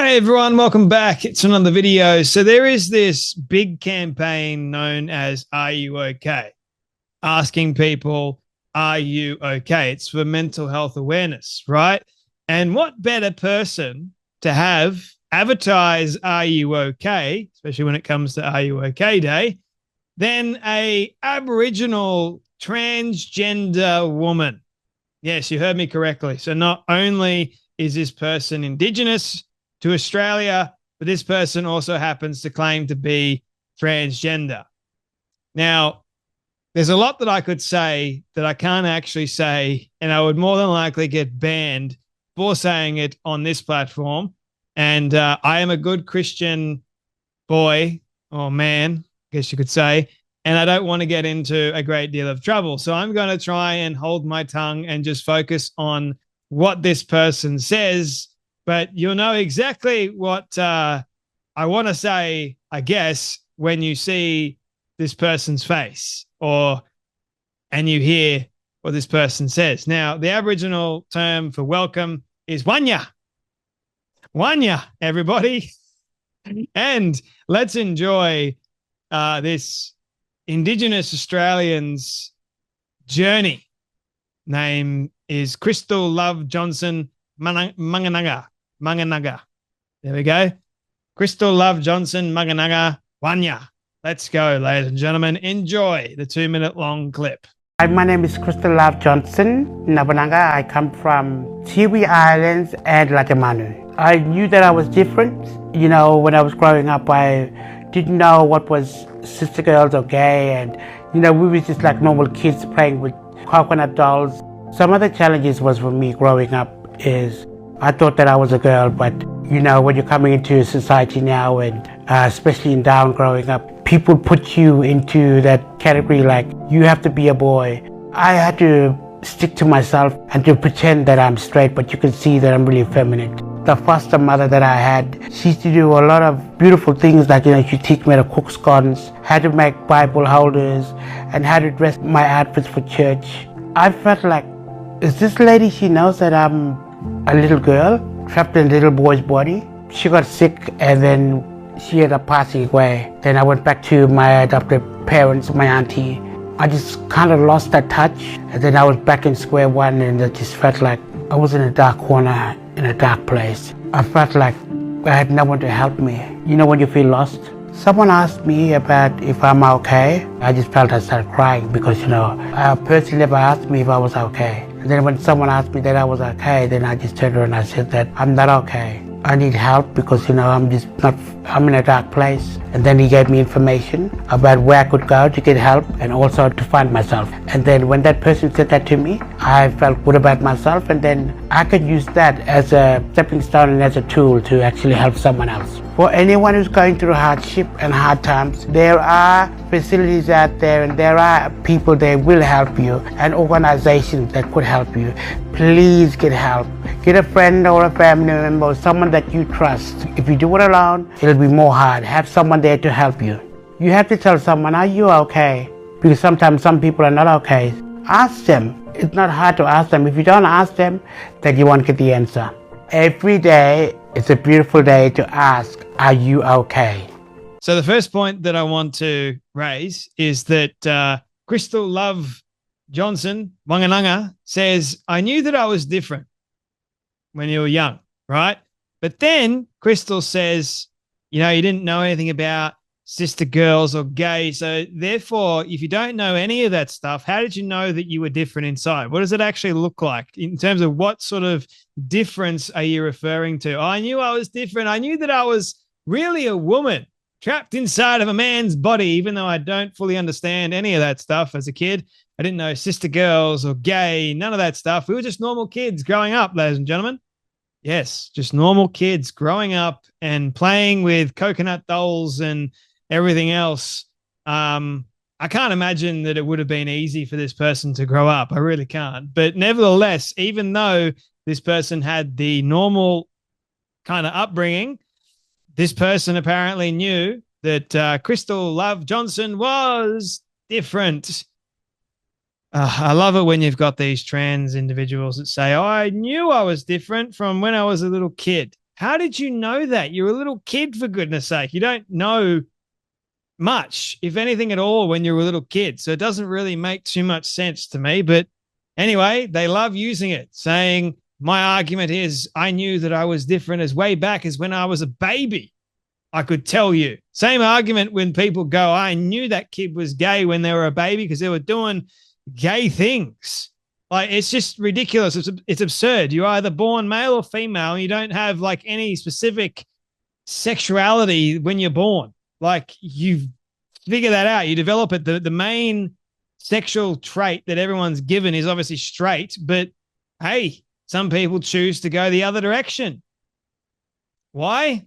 Hey everyone, welcome back. It's another video. So there is this big campaign known as Are You Okay? Asking people, are you okay? It's for mental health awareness, right? And what better person to have advertise Are You Okay, especially when it comes to Are You Okay Day, than a Aboriginal transgender woman. Yes, you heard me correctly. So not only is this person Indigenous to Australia, but this person also happens to claim to be transgender. Now, there's a lot that I could say that I can't actually say, and I would more than likely get banned for saying it on this platform. And I am a good Christian boy or man, I guess you could say, and I don't want to get into a great deal of trouble. So I'm going to try and hold my tongue and just focus on what this person says, but you'll know exactly what I want to say, I guess, when you see this person's face and you hear what this person says. Now, the Aboriginal term for welcome is wanya. Wanya, everybody. And let's enjoy this Indigenous Australian's journey. Name is Crystal Love Johnson Manganaga. There we go. Crystal Love Johnson Manganaga Wanya. Let's go, ladies and gentlemen. Enjoy the 2-minute long clip. Hi, my name is Crystal Love Johnson Nabananga. I come from Tiwi Islands and Lajamanu. I knew that I was different. You know, when I was growing up, I didn't know what was sister girls or gay, and you know, we were just like normal kids playing with coconut dolls. Some of the challenges was for me growing up is I thought that I was a girl, but you know, when you're coming into society now, and especially in Down growing up, people put you into that category like you have to be a boy. I had to stick to myself and to pretend that I'm straight, but you can see that I'm really feminine. The foster mother that I had, she used to do a lot of beautiful things, like, you know, she teach me how to cook scones, how to make Bible holders, and how to dress my outfits for church. I felt like, is this lady, she knows that I'm a little girl trapped in a little boy's body? She got sick and then she ended up passing away. Then I went back to my adopted parents, my auntie. I just kind of lost that touch, and then I was back in square one, and I just felt like I was in a dark corner, in a dark place. I felt like I had no one to help me. You know when you feel lost? Someone asked me about if I'm okay. I just felt I started crying because, you know, a person never asked me if I was okay. And then when someone asked me that I was okay, then I just turned around and I said that I'm not okay. I need help because, you know, I'm in a dark place. And then he gave me information about where I could go to get help and also to find myself. And then when that person said that to me, I felt good about myself, and then I could use that as a stepping stone and as a tool to actually help someone else. For anyone who's going through hardship and hard times, there are facilities out there and there are people that will help you and organizations that could help you. Please get help. Get a friend or a family member or someone that you trust. If you do it alone, it'll be more hard. Have someone there to help you. You have to tell someone, are you okay? Because sometimes some people are not okay. Ask them. It's not hard to ask them. If you don't ask them, then you won't get the answer. Every day, it's a beautiful day to ask, are you okay? So the first point that I want to raise is that Crystal Love Johnson Wangananga says, I knew that I was different when you were young, right? But then Crystal says, you know, you didn't know anything about sister girls or gay. So therefore, if you don't know any of that stuff, how did you know that you were different inside? What does it actually look like in terms of what sort of difference are you referring to? I knew I was different. I knew that I was really a woman trapped inside of a man's body, even though I don't fully understand any of that stuff as a kid. I didn't know sister girls or gay, none of that stuff. We were just normal kids growing up, ladies and gentlemen. Yes, just normal kids growing up and playing with coconut dolls and everything else. I can't imagine that it would have been easy for this person to grow up. I really can't. But nevertheless, even though this person had the normal kind of upbringing, this person apparently knew that Crystal Love Johnson was different. I love it when you've got these trans individuals that say, oh, I knew I was different from when I was a little kid. How did you know that? You're a little kid, for goodness sake. You don't know much, if anything at all, when you're a little kid. So it doesn't really make too much sense to me. But anyway, they love using it, saying, my argument is I knew that I was different as way back as when I was a baby. I could tell you. Same argument when people go, I knew that kid was gay when they were a baby because they were doing gay things. Like, it's just ridiculous. It's absurd. You're either born male or female. And you don't have like any specific sexuality when you're born. Like, you figure that out. You develop it. The main sexual trait that everyone's given is obviously straight, but hey, some people choose to go the other direction. Why?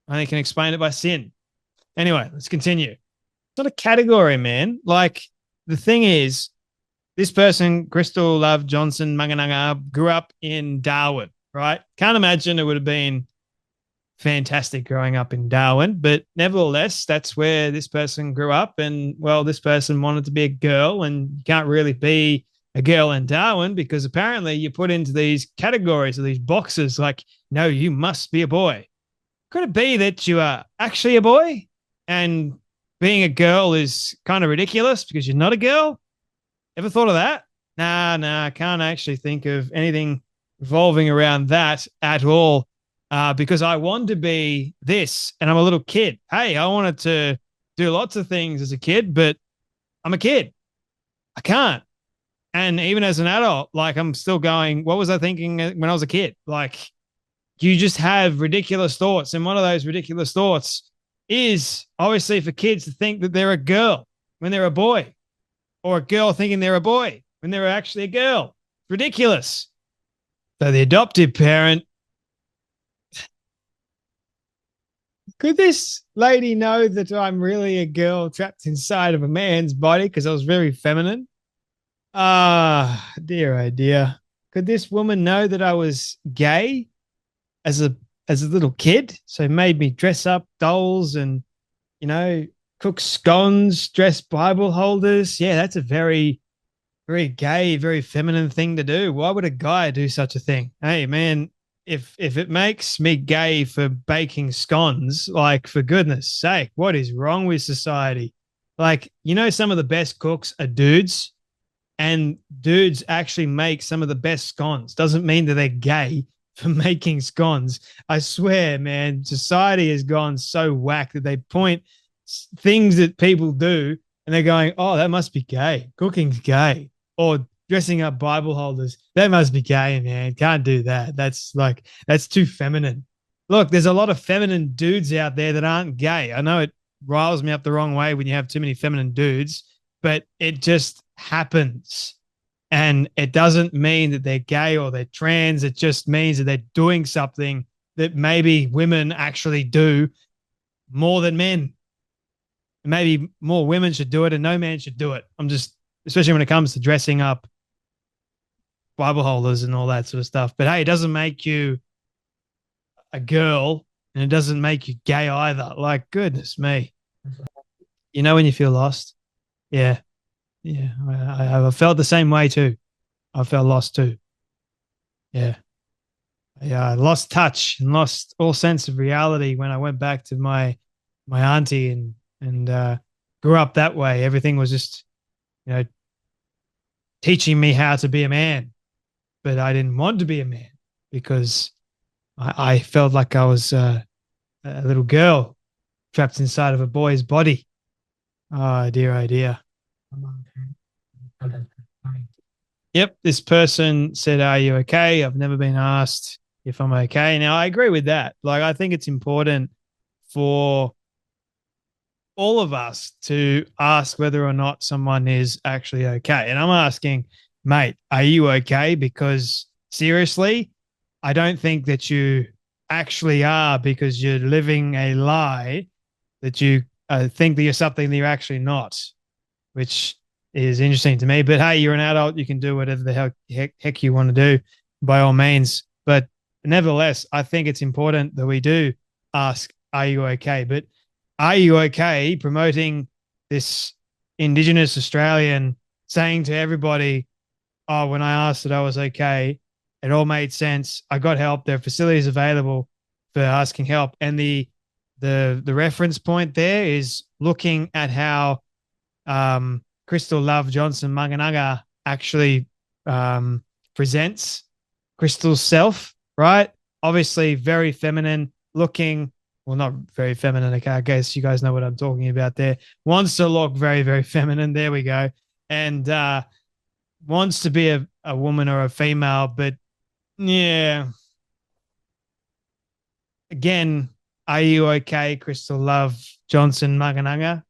I can explain it by sin. Anyway, let's continue. It's not a category, man. Like, the thing is, this person, Crystal Love Johnson Mangananga, grew up in Darwin, right? Can't imagine it would have been fantastic growing up in Darwin, but nevertheless, that's where this person grew up. And, well, this person wanted to be a girl, and you can't really be a girl in Darwin because apparently you're put into these categories or these boxes like, no, you must be a boy. Could it be that you are actually a boy and being a girl is kind of ridiculous because you're not a girl? Ever thought of that? Nah, I can't actually think of anything revolving around that at all because I want to be this and I'm a little kid. Hey, I wanted to do lots of things as a kid, but I'm a kid. I can't. And even as an adult, like, I'm still going, what was I thinking when I was a kid? Like, you just have ridiculous thoughts. And one of those ridiculous thoughts is obviously for kids to think that they're a girl when they're a boy, or a girl thinking they're a boy when they're actually a girl. Ridiculous. So the adoptive parent, could this lady know that I'm really a girl trapped inside of a man's body because I was very feminine? Dear, oh dear. Could this woman know that I was gay as a little kid? So made me dress up dolls and, cook scones, dress Bible holders. Yeah, that's a very, very gay, very feminine thing to do. Why would a guy do such a thing? Hey, man, if it makes me gay for baking scones, like, for goodness sake, what is wrong with society? Like, some of the best cooks are dudes, and dudes actually make some of the best scones. Doesn't mean that they're gay for making scones. I swear, man, society has gone so whack that they point things that people do and they're going, oh, that must be gay. Cooking's gay. Or dressing up Bible holders, that must be gay, man. Can't do that. That's too feminine. Look, there's a lot of feminine dudes out there that aren't gay. I know it riles me up the wrong way when you have too many feminine dudes, but it just happens. And it doesn't mean that they're gay or they're trans. It just means that they're doing something that maybe women actually do more than men. Maybe more women should do it and no man should do it. Especially when it comes to dressing up Bible holders and all that sort of stuff. But hey, it doesn't make you a girl and it doesn't make you gay either. Like, goodness me. When you feel lost? Yeah. Yeah. I felt the same way too. I felt lost too. Yeah. Yeah. I lost touch and lost all sense of reality when I went back to my auntie and grew up that way. Everything was just, teaching me how to be a man, but I didn't want to be a man because I felt like I was a little girl trapped inside of a boy's body. Oh dear, oh dear. Yep, this person said, are you okay? I've never been asked if I'm okay. Now, I agree with that. Like, I think it's important for all of us to ask whether or not someone is actually okay. And I'm asking, mate, are you okay? Because seriously, I don't think that you actually are, because you're living a lie that you think that you're something that you're actually not, which is interesting to me. But hey, you're an adult. You can do whatever the heck you want to do, by all means. But nevertheless, I think it's important that we do ask, are you okay? But are you okay promoting this Indigenous Australian saying to everybody, oh, when I asked that I was okay, It all made sense. I got help. There are facilities available for asking help. And the reference point there is looking at how Crystal Love Johnson Maganaga actually presents Crystal's self, right? Obviously very feminine looking. Well, not very feminine. Okay, I guess you guys know what I'm talking about there. Wants to look very, very feminine. There we go. And wants to be a woman or a female, but yeah. Again, are you okay, Crystal Love Johnson Maganaga?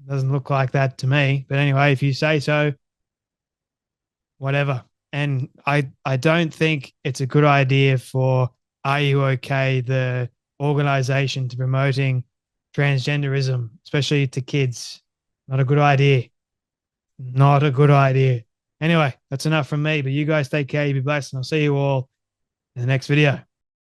Doesn't look like that to me. But anyway, if you say so, whatever. And I don't think it's a good idea for Are You Okay, the organization to promoting transgenderism, especially to kids. Not a good idea. Not a good idea. Anyway, that's enough from me. But you guys take care. You be blessed. And I'll see you all in the next video.